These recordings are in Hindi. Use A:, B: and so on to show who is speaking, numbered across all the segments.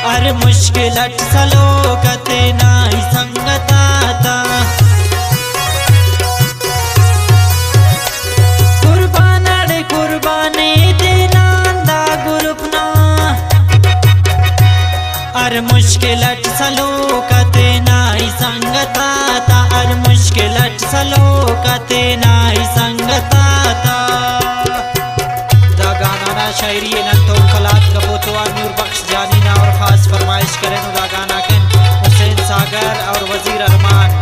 A: अरे मुश्किल अटसलो कते नाई संगताता कुर्बानड़े कुर्बानी दिनांदा गुरुपना अरे मुश्किल अटसलो कते नाई संगताता अरे मुश्किल अटसलो कते नाई संगताता शायरी नंतो कलात कबूतो नूर बख्श जानीना और ख़ास फरमाइश करें उदा गाना के हुसैन सागर और वजीर अरमान।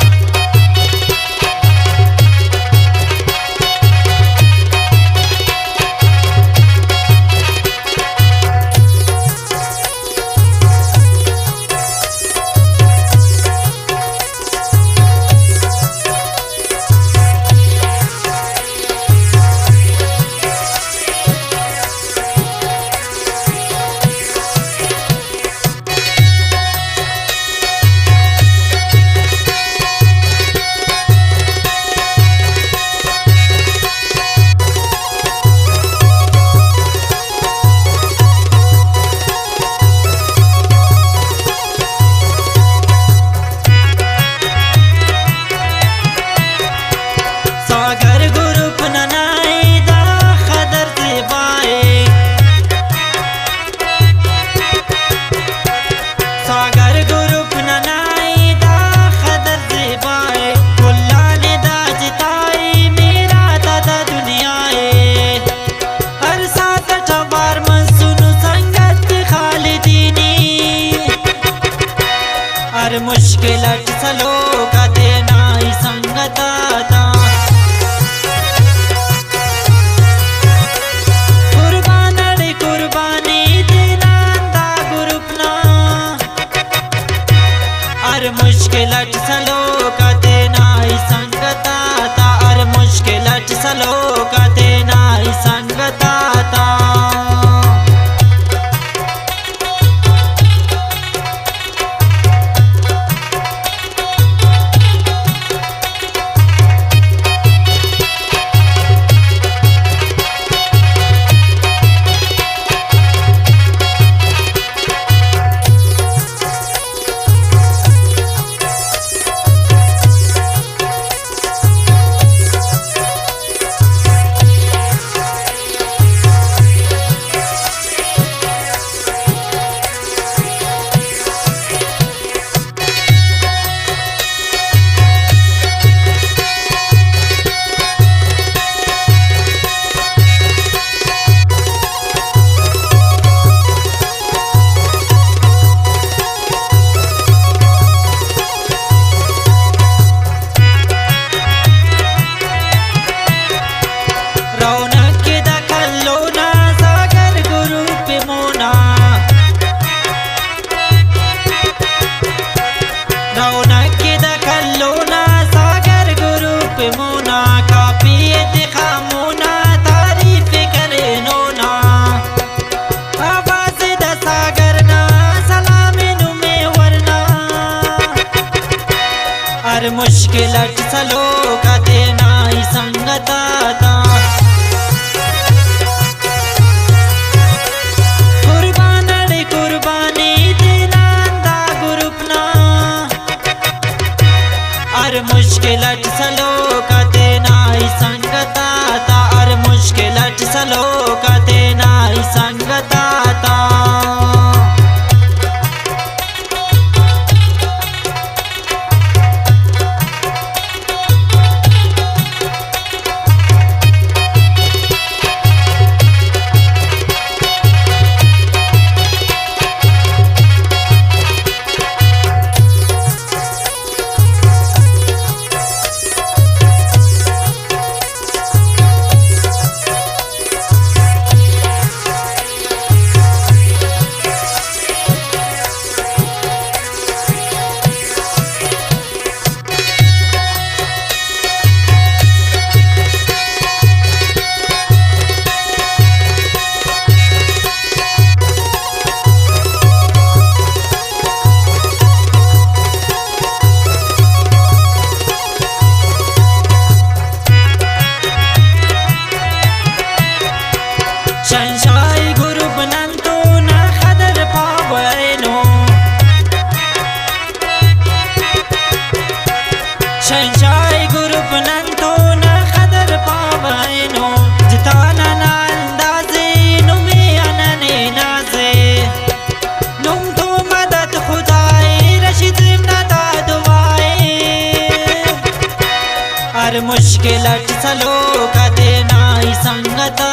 A: मुश्किल अटसलो कते नाई संगताता कुर्बानड़े कुर्बानी दिनांदा गुरुपना अरे मुश्किल अटसलो कते नाई संगताता अरे मुश्किल अटसलो कते नाई संगताता। मुश्किल अटसलो कते नाई संगताता कुर्बानड़े कुर्बानी दिनांदा गुरुपना अरे मुश्किल अटसलो कते नाई संगताता अरे मुश्किल अटसलो कते नाई संगताता। हर मुश्किल चलो कदे नाई संगता